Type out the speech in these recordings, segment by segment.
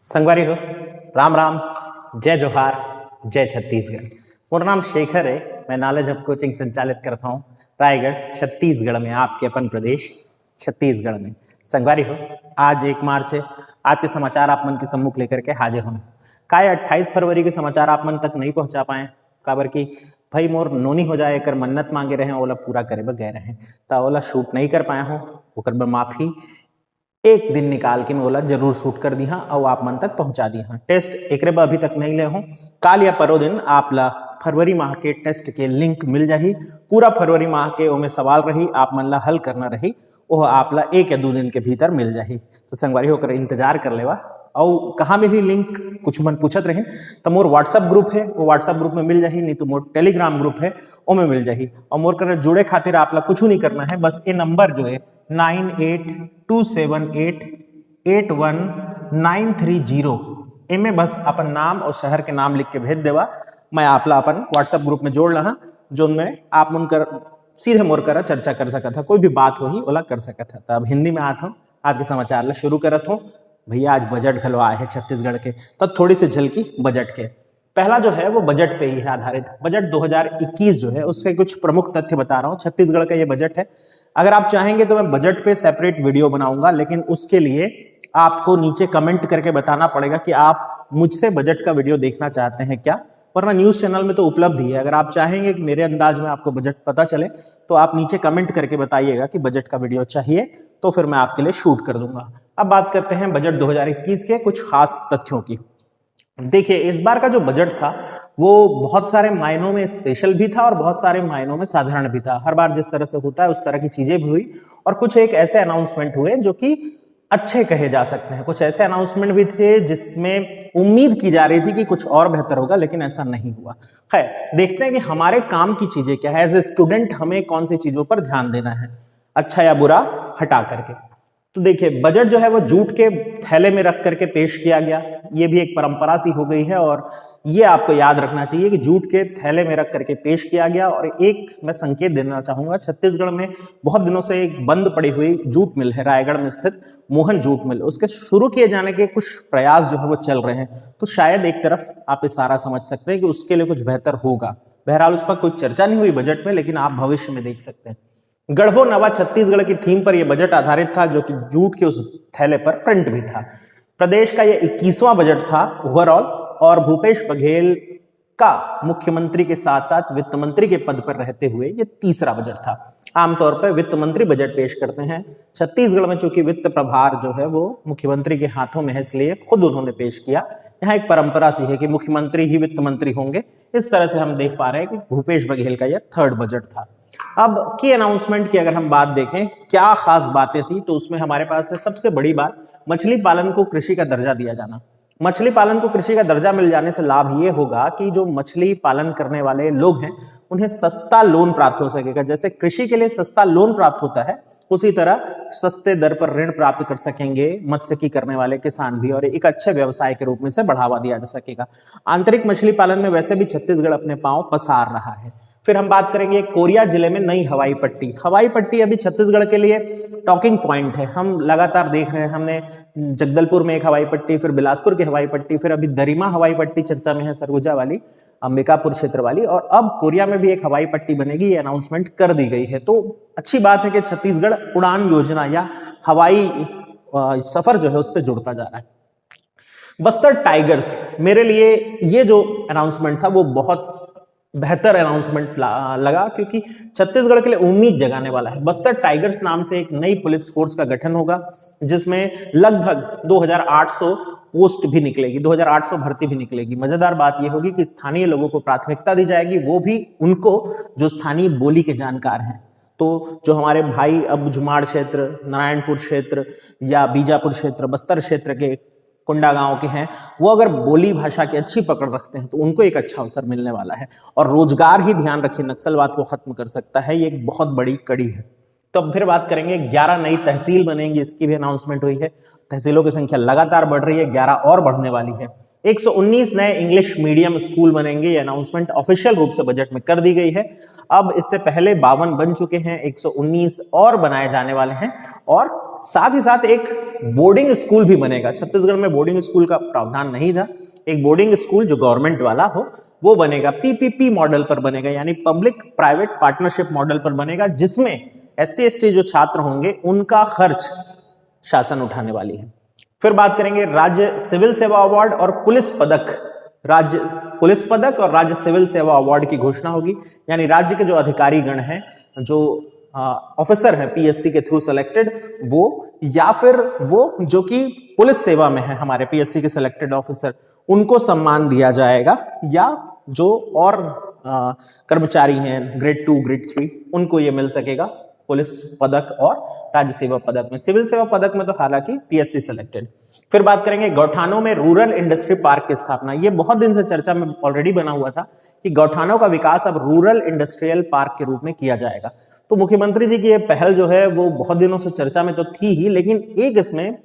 संगवारी हो राम राम, जय जोहार, जय छत्तीसगढ़। मोर नाम शेखर है। मैं नॉलेज हब कोचिंग संचालित करता हूँ रायगढ़ छत्तीसगढ़ में, आपके अपन प्रदेश छत्तीसगढ़ में। संगवारी हो, आज 1 मार्च है। आज के समाचार आप मन के सम्मुख लेकर के हाजिर हूँ। का 28 फरवरी के समाचार आप मन तक नहीं पहुँचा पाए काबर की भाई मोर नोनी हो जाए कर मन्नत मांगे रहे, ओला पूरा करे बर गए रहे, तो ओला शूट नहीं कर पाया हूँ। ओकर बर माफी। एक दिन निकाल के मैं ओला जरूर शूट कर दी हाँ और आप मन तक पहुंचा दी हाँ। टेस्ट एक अभी तक नहीं ले हूँ। काल या परो दिन आप ला फरवरी माह के टेस्ट के लिंक मिल जाही। पूरा फरवरी माह के ओमे सवाल रही, आप मन ला हल करना रही, वह आप ला 1 या 2 दिन के भीतर मिल जाही। तो संगवारी होकर इंतजार कर लेवा। और कहाँ मिली लिंक कुछ मन पूछत रहे तो मोर व्हाट्सएप ग्रुप है, वो व्हाट्सएप ग्रुप में मिल जाही, नहीं तो मोर टेलीग्राम ग्रुप है ओमे मिल जाही। और मोर कर जुड़े खातिर आप ला कुछ नहीं करना है, बस ये नंबर जो है 9827881930 इनमें बस अपन नाम और शहर के नाम लिख के भेज देवा। मैं आप ला अपन व्हाट्सएप ग्रुप में जोड़ रहा, जो में आप मन कर सीधे मोर कर चर्चा कर सकता था, कोई भी बात हो ही ओला कर सकता था। तो अब हिंदी में आता हूँ, आज के समाचार ला शुरू करत हूँ। भैया आज बजट घलो आए हैं छत्तीसगढ़ के, तब थोड़ी सी झलकी बजट के। पहला जो है वो बजट पे ही है आधारित। बजट 2021 जो है उसके कुछ प्रमुख तथ्य बता रहा हूँ। छत्तीसगढ़ का ये बजट है। अगर आप चाहेंगे तो मैं बजट पे सेपरेट वीडियो बनाऊंगा, लेकिन उसके लिए आपको नीचे कमेंट करके बताना पड़ेगा कि आप मुझसे बजट का वीडियो देखना चाहते हैं क्या, वरना न्यूज चैनल में तो उपलब्ध ही है। अगर आप चाहेंगे कि मेरे अंदाज में आपको बजट पता चले तो आप नीचे कमेंट करके बताइएगा कि बजट का वीडियो चाहिए, तो फिर मैं आपके लिए शूट कर दूंगा। अब बात करते हैं बजट 2021 के कुछ खास तथ्यों की। देखिए, इस बार का जो बजट था वो बहुत सारे मायनों में स्पेशल भी था और बहुत सारे मायनों में साधारण भी था। हर बार जिस तरह से होता है उस तरह की चीजें भी हुई, और कुछ एक ऐसे अनाउंसमेंट हुए जो कि अच्छे कहे जा सकते हैं। कुछ ऐसे अनाउंसमेंट भी थे जिसमें उम्मीद की जा रही थी कि कुछ और बेहतर होगा, लेकिन ऐसा नहीं हुआ। खैर, देखते हैं कि हमारे काम की चीजें क्या है। एज ए स्टूडेंट हमें कौन सी चीजों पर ध्यान देना है, अच्छा या बुरा हटा करके। तो देखिए, बजट जो है वो जूट के थैले में रख करके पेश किया गया। ये भी एक परंपरा सी हो गई है, और ये आपको याद रखना चाहिए कि जूट के थैले में रख करके पेश किया गया। और एक मैं संकेत देना चाहूंगा, छत्तीसगढ़ में बहुत दिनों से एक बंद पड़ी हुई जूट मिल है, रायगढ़ में स्थित मोहन जूट मिल, उसके शुरू किए जाने के कुछ प्रयास जो है वो चल रहे हैं। तो शायद एक तरफ आप इशारा समझ सकते हैं कि उसके लिए कुछ बेहतर होगा। बहरहाल उस पर कोई चर्चा नहीं हुई बजट में, लेकिन आप भविष्य में देख सकते हैं। गढ़बो नवा छत्तीसगढ़ की थीम पर यह बजट आधारित था, जो कि जूट के उस थैले पर प्रिंट भी था। प्रदेश का यह 21वां बजट था ओवरऑल, और भूपेश बघेल का मुख्यमंत्री के साथ साथ वित्त मंत्री के पद पर रहते हुए यह तीसरा बजट था। आमतौर पर वित्त मंत्री बजट पेश करते हैं। छत्तीसगढ़ में चूंकि वित्त प्रभार जो है वो मुख्यमंत्री के हाथों में है, इसलिए खुद उन्होंने पेश किया। यहाँ एक परंपरा सी है कि मुख्यमंत्री ही वित्त मंत्री होंगे। इस तरह से हम देख पा रहे हैं कि भूपेश बघेल का यह 3rd बजट था। अब की अनाउंसमेंट की अगर हम बात देखें, क्या खास बातें थी, तो उसमें हमारे पास है सबसे बड़ी बात, मछली पालन को कृषि का दर्जा दिया जाना। मछली पालन को कृषि का दर्जा मिल जाने से लाभ ये होगा कि जो मछली पालन करने वाले लोग हैं उन्हें सस्ता लोन प्राप्त हो सकेगा। जैसे कृषि के लिए सस्ता लोन प्राप्त होता है, उसी तरह सस्ते दर पर ऋण प्राप्त कर सकेंगे मत्स्यिकी करने वाले किसान भी, और एक अच्छे व्यवसाय के रूप में से बढ़ावा दिया जा सकेगा। आंतरिक मछली पालन में वैसे भी छत्तीसगढ़ अपने पांव पसार रहा है। फिर हम बात करेंगे कोरिया जिले में नई हवाई पट्टी। हवाई पट्टी अभी छत्तीसगढ़ के लिए टॉकिंग पॉइंट है। हम लगातार देख रहे हैं, हमने जगदलपुर में एक हवाई पट्टी, फिर बिलासपुर की हवाई पट्टी, फिर अभी दरिमा हवाई पट्टी चर्चा में है, सरगुजा वाली, अंबिकापुर क्षेत्र वाली, और अब कोरिया में भी एक हवाई पट्टी बनेगी। ये अनाउंसमेंट कर दी गई है। तो अच्छी बात है कि छत्तीसगढ़ उड़ान योजना या हवाई सफर जो है उससे जुड़ता जा रहा है। बस्तर टाइगर्स, मेरे लिए ये जो अनाउंसमेंट था वो बहुत बेहतर अनाउंसमेंट लगा, क्योंकि छत्तीसगढ़ के लिए उम्मीद जगाने वाला है। बस्तर टाइगर्स नाम से एक नई पुलिस फोर्स का गठन होगा, जिसमें लगभग 2800 पोस्ट भी निकलेगी, 2800 भर्ती भी निकलेगी। मजेदार बात यह होगी कि स्थानीय लोगों को प्राथमिकता दी जाएगी, वो भी उनको जो स्थानीय बोली के जानकार हैं। तो जो हमारे भाई अब जुमाड़ क्षेत्र, नारायणपुर क्षेत्र या बीजापुर क्षेत्र, बस्तर क्षेत्र के कुंडा गांव के हैं, वो अगर बोली भाषा की अच्छी पकड़ रखते हैं तो उनको एक अच्छा अवसर मिलने वाला है। और रोजगार ही, ध्यान रखिए, नक्सलवाद को खत्म कर सकता है। ये एक बहुत बड़ी कड़ी है। तो अब फिर बात करेंगे, 11 नई तहसील बनेंगी, इसकी भी अनाउंसमेंट हुई है। तहसीलों की संख्या लगातार बढ़ रही है, 11 और बढ़ने वाली है। 119 नए इंग्लिश मीडियम स्कूल बनेंगे। ये अनाउंसमेंट ऑफिशियल रूप से बजट में कर दी गई है। अब इससे पहले 52 बन चुके हैं, 119 और बनाए जाने वाले हैं, और साथ ही साथ एक बोर्डिंग स्कूल भी बनेगा। छत्तीसगढ़ में बोर्डिंग स्कूल का प्रावधान नहीं था। एक बोर्डिंग स्कूल जो गवर्नमेंट वाला हो वो बनेगा, पीपीपी मॉडल पर बनेगा, यानी पब्लिक प्राइवेट पार्टनरशिप मॉडल पर बनेगा, जिसमें SC/ST जो छात्र होंगे उनका खर्च शासन उठाने वाली है। फिर बात करेंगे राज्य सिविल सेवा अवार्ड और पुलिस पदक। राज्य पुलिस पदक और राज्य सिविल सेवा अवार्ड की घोषणा होगी, यानी राज्य के जो अधिकारी गण हैं, जो ऑफिसर हैं PSC के थ्रू सिलेक्टेड, वो या फिर वो जो कि पुलिस सेवा में है हमारे PSC के सिलेक्टेड ऑफिसर, उनको सम्मान दिया जाएगा, या जो और कर्मचारी हैं ग्रेड 2 ग्रेड 3 उनको ये मिल सकेगा पुलिस पदक और राज्य सेवा पदक में। सिविल सेवा पदक में तो हालांकि PSC सिलेक्टेड। फिर बात करेंगे गौठानों में रूरल इंडस्ट्री पार्क की स्थापना। ये बहुत दिन से चर्चा में ऑलरेडी बना हुआ था कि गौठानों का विकास अब रूरल इंडस्ट्रियल पार्क के रूप में किया जाएगा। तो मुख्यमंत्री जी की ये पहल जो है वो बहुत दिनों से चर्चा में तो थी ही, लेकिन एक इसमें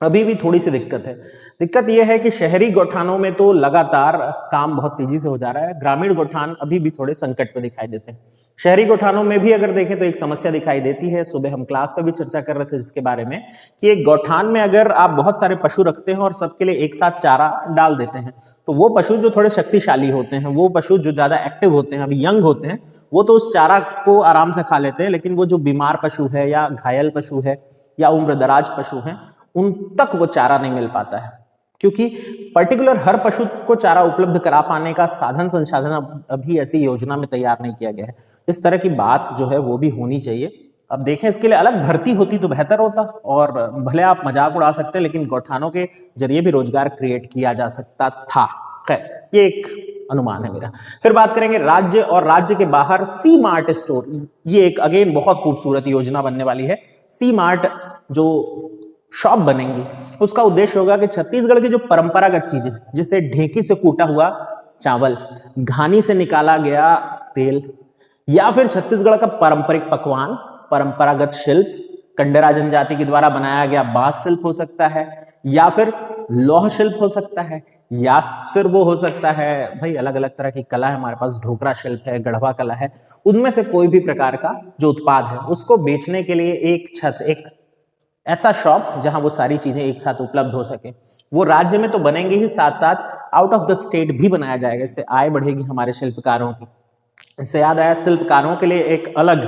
अभी भी थोड़ी सी दिक्कत है। दिक्कत यह है कि शहरी गौठानों में तो लगातार काम बहुत तेजी से हो जा रहा है, ग्रामीण गौठान अभी भी थोड़े संकट में दिखाई देते हैं। शहरी गौठानों में भी अगर देखें तो एक समस्या दिखाई देती है। सुबह हम क्लास पर भी चर्चा कर रहे थे जिसके बारे में कि एक गौठान में अगर आप बहुत सारे पशु रखते हैं और सबके लिए एक साथ चारा डाल देते हैं, तो वो पशु जो थोड़े शक्तिशाली होते हैं, वो पशु जो ज्यादा एक्टिव होते हैं, अभी यंग होते हैं, वो तो उस चारा को आराम से खा लेते हैं, लेकिन वो जो बीमार पशु है या घायल पशु है या उम्रदराज पशु हैं, उन तक वो चारा नहीं मिल पाता है, क्योंकि पर्टिकुलर हर पशु को चारा उपलब्ध करा पाने का साधन संसाधन अभी ऐसी योजना में तैयार नहीं किया गया है। इस तरह की बात जो है वो भी होनी चाहिए। अब देखें, इसके लिए अलग भर्ती होती तो बेहतर होता, और भले आप मजाक उड़ा सकते हैं, लेकिन गौठानों के जरिए भी रोजगार क्रिएट किया जा सकता था। खैर, ये एक अनुमान है मेरा। फिर बात करेंगे राज्य और राज्य के बाहर सी मार्ट स्टोर। ये एक अगेन बहुत खूबसूरत योजना बनने वाली है। सी मार्ट जो शॉप बनेंगी, उसका उद्देश्य होगा कि छत्तीसगढ़ की जो परंपरागत चीजें, जैसे ढेंकी से कूटा हुआ चावल, घानी से निकाला गया तेल, या फिर छत्तीसगढ़ का पारंपरिक पकवान, परंपरागत शिल्प, कंडरा जनजाति के द्वारा बनाया गया बांस शिल्प हो सकता है, या फिर लौह शिल्प हो सकता है, या फिर वो हो सकता है भाई अलग अलग तरह की कला है हमारे पास, ढोकरा शिल्प है, गढ़वा कला है, उनमें से कोई भी प्रकार का जो उत्पाद है उसको बेचने के लिए एक छत, एक ऐसा शॉप जहां वो सारी चीजें एक साथ उपलब्ध हो सके। वो राज्य में तो बनेंगे ही, साथ साथ आउट ऑफ द स्टेट भी बनाया जाएगा। इससे आय बढ़ेगी हमारे शिल्पकारों की। इससे याद आया, शिल्पकारों के लिए एक अलग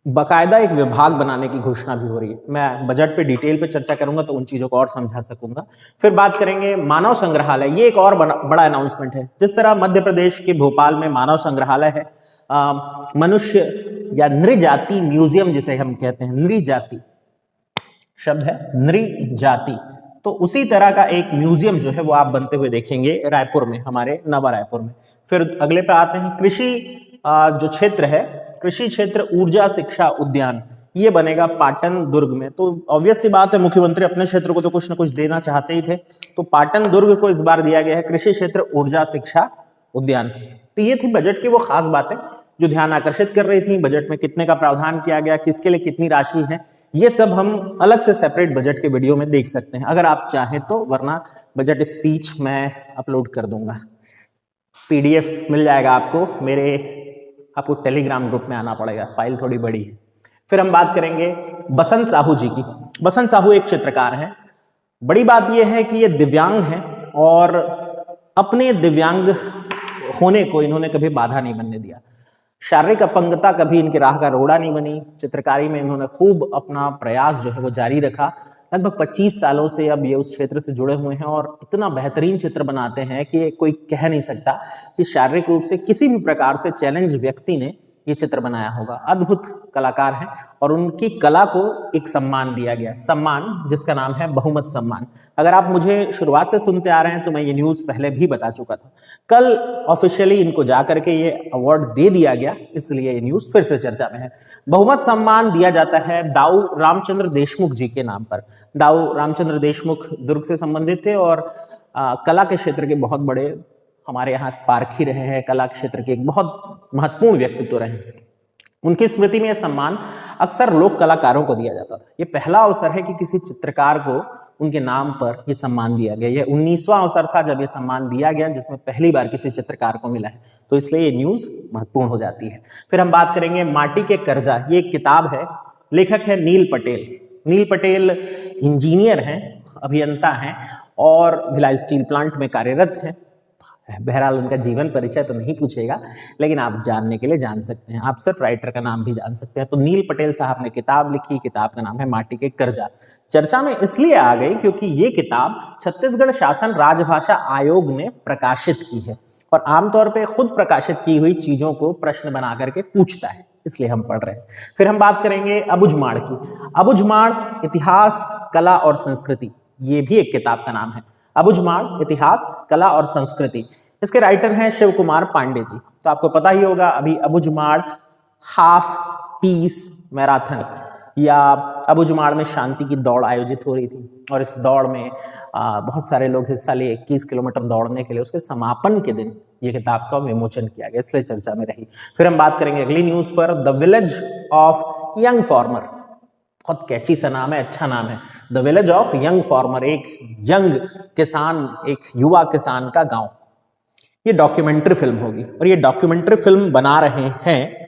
बाकायदा एक विभाग बनाने की घोषणा भी हो रही है। मैं बजट पे डिटेल पे चर्चा करूंगा तो उन चीजों को और समझा सकूंगा। फिर बात करेंगे मानव संग्रहालय। ये एक और बड़ा अनाउंसमेंट है। जिस तरह मध्य प्रदेश के भोपाल में मानव संग्रहालय है, मनुष्य या नृजाति म्यूजियम जिसे हम कहते हैं, नृजाति शब्द है, नृजाति, तो उसी तरह का एक म्यूजियम जो है वो आप बनते हुए देखेंगे रायपुर में, हमारे नवा रायपुर में। फिर अगले पे आते हैं, कृषि जो क्षेत्र है, कृषि क्षेत्र ऊर्जा शिक्षा उद्यान, ये बनेगा पाटन दुर्ग में। तो ऑब्वियस सी बात है, मुख्यमंत्री अपने क्षेत्र को तो कुछ ना कुछ देना चाहते ही थे, तो पाटन दुर्ग को इस बार दिया गया है कृषि क्षेत्र ऊर्जा शिक्षा उद्यान। तो ये थी बजट की वो खास बातें जो ध्यान आकर्षित कर रही थी। बजट में कितने का प्रावधान किया गया, किसके लिए कितनी राशि है, ये सब हम अलग से सेपरेट बजट के वीडियो में देख सकते हैं अगर आप चाहें तो, वरना बजट स्पीच मैं अपलोड कर दूंगा। PDF मिल जाएगा आपको आपको टेलीग्राम ग्रुप में आना पड़ेगा, फाइल थोड़ी बड़ी है। फिर हम बात करेंगे बसंत साहू जी की। बसंत साहू एक चित्रकार हैं। बड़ी बात यह है कि ये दिव्यांग हैं और अपने दिव्यांग होने को इन्होंने कभी बाधा नहीं बनने दिया। शारीरिक अपंगता कभी इनकी राह का रोड़ा नहीं बनी। चित्रकारी में इन्होंने खूब अपना प्रयास जो है वो जारी रखा। लगभग 25 सालों से अब ये उस क्षेत्र से जुड़े हुए हैं और इतना बेहतरीन चित्र बनाते हैं कि कोई कह नहीं सकता कि शारीरिक रूप से किसी भी प्रकार से चैलेंज व्यक्ति ने ये चित्र बनाया होगा। अद्भुत कलाकार हैं और उनकी कला को एक सम्मान दिया गया, सम्मान जिसका नाम है बहुमत सम्मान। अगर आप मुझे शुरुआत से सुनते आ रहे हैं तो मैं ये न्यूज़ पहले भी बता चुका था। कल ऑफिशियली इनको जा करके ये अवार्ड दे दिया गया, इसलिए ये न्यूज़ फिर से चर्चा में है। बहुमत सम्मान दिया जाता है दाऊ रामचंद्र देशमुख जी के नाम पर। दाऊ रामचंद्र देशमुख दुर्ग से संबंधित थे और कला के क्षेत्र के बहुत बड़े हमारे यहाँ पारखी रहे हैं, कला क्षेत्र के एक बहुत महत्वपूर्ण व्यक्तित्व रहे। उनकी स्मृति में यह सम्मान अक्सर लोक कलाकारों को दिया जाता था। ये पहला अवसर है कि किसी चित्रकार को उनके नाम पर यह सम्मान दिया गया। यह 19वां अवसर था जब यह सम्मान दिया गया, जिसमें पहली बार किसी चित्रकार को मिला है, तो इसलिए ये न्यूज़ महत्वपूर्ण हो जाती है। फिर हम बात करेंगे माटी के कर्जा। ये एक किताब है, लेखक है नील पटेल। नील पटेल इंजीनियर हैं, अभियंता हैं और भिलाई स्टील प्लांट में कार्यरत हैं। बहरहाल उनका जीवन परिचय तो नहीं पूछेगा, लेकिन आप जानने के लिए जान सकते हैं, आप सिर्फ राइटर का नाम भी जान सकते हैं। तो नील पटेल साहब ने किताब लिखी, किताब का नाम है माटी के कर्जा। चर्चा में इसलिए आ गई क्योंकि ये किताब छत्तीसगढ़ शासन राजभाषा आयोग ने प्रकाशित की है और आमतौर पर खुद प्रकाशित की हुई चीजों को प्रश्न बना करके पूछता है, इसलिए हम पढ़ रहे हैं। फिर हम बात करेंगे अबुझमाड़ की। अबुझमाड़ इतिहास, कला और संस्कृति, ये भी एक किताब का नाम है। अबुझमाड़ इतिहास, कला और संस्कृति। इसके राइटर हैं शिव कुमार पांडे जी। तो आपको पता ही होगा अभी अबुझमाड़ हाफ पीस मैराथन या अबुझमाड़ में शांति की दौड़ आयोजित हो रही थी और इस दौड़ में बहुत सारे लोग हिस्सा लिए 21 किलोमीटर दौड़ने के लिए। उसके समापन के दिन ये किताब का विमोचन किया गया, इसलिए चर्चा में रही। फिर हम बात करेंगे अगली न्यूज पर, the village of young farmer. बहुत कैची सा नाम है, अच्छा नाम है, the village of young farmer. एक यंग किसान, एक युवा किसान का गांव। ये डॉक्यूमेंट्री फिल्म होगी और ये डॉक्यूमेंट्री फिल्म बना रहे हैं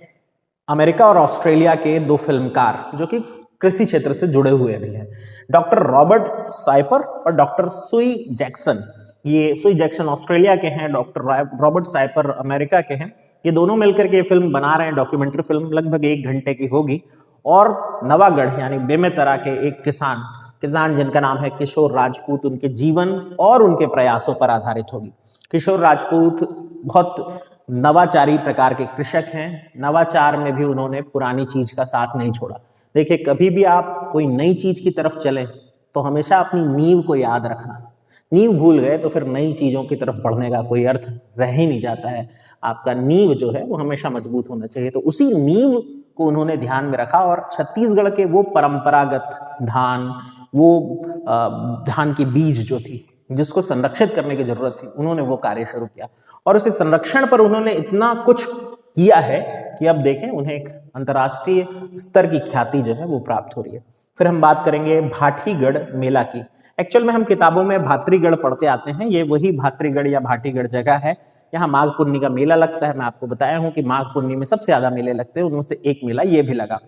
अमेरिका और ऑस्ट्रेलिया के दो फिल्मकार जो कि कृषि क्षेत्र से जुड़े हुए भी हैं, डॉक्टर रॉबर्ट साइपर और डॉक्टर सुई जैक्सन। ये सुई जैक्सन ऑस्ट्रेलिया के हैं, डॉक्टर रॉबर्ट साइपर अमेरिका के हैं। ये दोनों मिलकर के ये फिल्म बना रहे हैं, डॉक्यूमेंट्री फिल्म लगभग 1 घंटे की होगी। और नवागढ़ यानी बेमेतरा के एक किसान जिनका नाम है किशोर राजपूत, उनके जीवन और उनके प्रयासों पर आधारित होगी। किशोर राजपूत बहुत नवाचारी प्रकार के कृषक हैं। नवाचार में भी उन्होंने पुरानी चीज का साथ नहीं छोड़ा। देखिए, कभी भी आप कोई नई चीज की तरफ चलें तो हमेशा अपनी नींव को याद रखना। नींव भूल गए तो फिर नई चीजों की तरफ बढ़ने का कोई अर्थ रह ही नहीं जाता है। आपका नींव जो है वो हमेशा मजबूत होना चाहिए। तो उसी नींव को उन्होंने ध्यान में रखा और छत्तीसगढ़ के वो परंपरागत धान, वो धान की बीज जो थी जिसको संरक्षित करने की जरूरत थी, उन्होंने वो कार्य शुरू किया और उसके संरक्षण पर उन्होंने इतना कुछ किया है कि अब देखें उन्हें एक अंतर्राष्ट्रीय स्तर की ख्याति जो है वो प्राप्त हो रही है। फिर हम बात करेंगे भाटीगढ़ मेला की। एक्चुअल में हम किताबों में भातरीगढ़ पढ़ते आते हैं, ये वही भातरीगढ़ या भाटीगढ़ जगह है। यहाँ माघ पूर्णिमा का मेला लगता है। मैं आपको बताया हूँ कि माघ पूर्णिमा में सबसे ज्यादा मेले लगते हैं, उनमें से एक मेला ये भी लगा।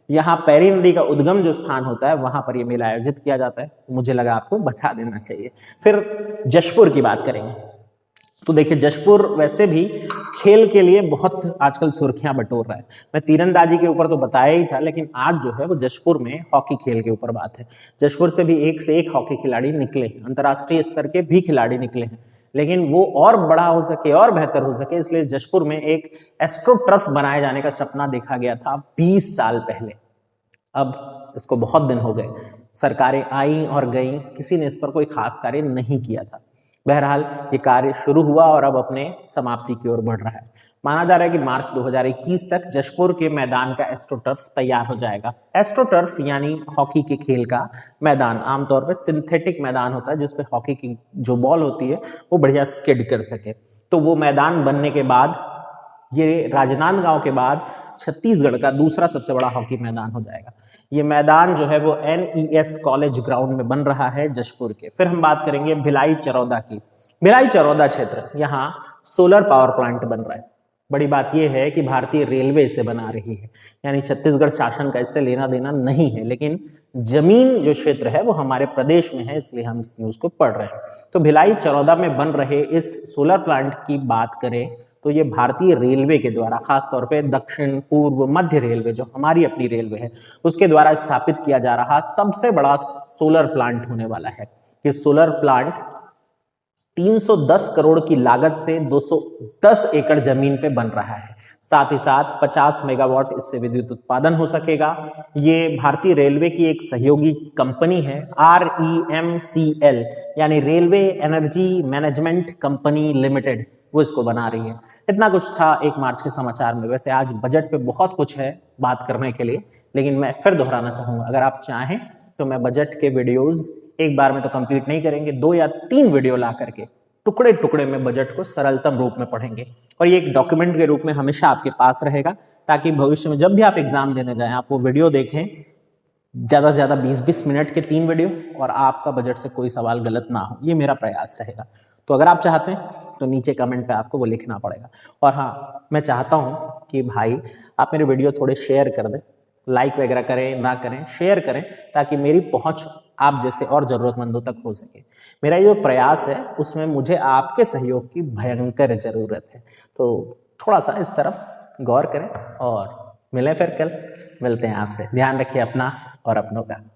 यहाँ पैरी नदी का उद्गम जो स्थान होता है वहां पर यह मेला आयोजित किया जाता है, मुझे लगा आपको बता देना चाहिए। फिर जशपुर की बात करेंगे। तो देखिए, जशपुर वैसे भी खेल के लिए बहुत आजकल सुर्खियां बटोर रहा है। मैं तीरंदाजी के ऊपर तो बताया ही था, लेकिन आज जो है वो जशपुर में हॉकी खेल के ऊपर बात है। जशपुर से भी एक से एक हॉकी खिलाड़ी निकले हैं, अंतर्राष्ट्रीय स्तर के भी खिलाड़ी निकले हैं, लेकिन वो और बड़ा हो सके और बेहतर हो सके इसलिए जशपुर में एक एस्ट्रो टर्फ बनाए जाने का सपना देखा गया था 20 साल पहले। अब इसको बहुत दिन हो गए, सरकारें आई और गई, किसी ने इस पर कोई खास कार्य नहीं किया था। बहरहाल ये कार्य शुरू हुआ और अब अपने समाप्ति की ओर बढ़ रहा है। माना जा रहा है कि मार्च 2021 तक जशपुर के मैदान का एस्ट्रोटर्फ तैयार हो जाएगा। एस्ट्रोटर्फ यानी हॉकी के खेल का मैदान, आमतौर पर सिंथेटिक मैदान होता है जिसपे हॉकी की जो बॉल होती है वो बढ़िया स्किड कर सके। तो वो मैदान बनने के बाद ये राजनांदगांव के बाद छत्तीसगढ़ का दूसरा सबसे बड़ा हॉकी मैदान हो जाएगा। ये मैदान जो है वो NES कॉलेज ग्राउंड में बन रहा है जशपुर के। फिर हम बात करेंगे भिलाई चरौदा की। भिलाई चरौदा क्षेत्र, यहाँ सोलर पावर प्लांट बन रहा है। बड़ी बात यह है कि भारतीय रेलवे इसे बना रही है, यानी छत्तीसगढ़ शासन का इससे लेना देना नहीं है, लेकिन जमीन जो क्षेत्र है वो हमारे प्रदेश में है, इसलिए हम इस न्यूज को पढ़ रहे हैं। तो भिलाई चरौदा में बन रहे इस सोलर प्लांट की बात करें तो ये भारतीय रेलवे के द्वारा, खासतौर पे दक्षिण पूर्व मध्य रेलवे जो हमारी अपनी रेलवे है उसके द्वारा स्थापित किया जा रहा सबसे बड़ा सोलर प्लांट होने वाला है। ये सोलर प्लांट 310 करोड़ की लागत से 210 एकड़ जमीन पे बन रहा है। साथ ही साथ 50 मेगावाट इससे विद्युत उत्पादन हो सकेगा। ये भारतीय रेलवे की एक सहयोगी कंपनी है, REMCL यानी railway energy management company limited, वो इसको बना रही है। इतना कुछ था 1 मार्च के समाचार में। वैसे आज बजट पे बहुत कुछ है बात करने के लिए, लेकिन मैं फिर दोहराना चाहूंगा, अगर आप चाहें तो मैं बजट के वीडियोस एक बार में तो कंप्लीट नहीं करेंगे, 2 या 3 वीडियो ला करके टुकड़े टुकड़े में बजट को सरलतम रूप में पढ़ेंगे और ये एक डॉक्यूमेंट के रूप में हमेशा आपके पास रहेगा, ताकि भविष्य में जब भी आप एग्जाम देने जाएं आप वो वीडियो देखें, ज्यादा से ज्यादा 20-20 मिनट के 3 वीडियो, और आपका बजट से कोई सवाल गलत ना हो, ये मेरा प्रयास रहेगा। तो अगर आप चाहते हैं तो नीचे कमेंट पे आपको वो लिखना पड़ेगा। और हाँ, मैं चाहता हूँ कि भाई आप मेरे वीडियो थोड़े शेयर कर दें, लाइक वगैरह करें ना करें, शेयर करें, ताकि मेरी पहुंच आप जैसे और ज़रूरतमंदों तक हो सके। मेरा ये प्रयास है उसमें मुझे आपके सहयोग की भयंकर ज़रूरत है। तो थोड़ा सा इस तरफ गौर करें और मिलें फिर कल। मिलते हैं आपसे। ध्यान रखिए अपना और अपनों का।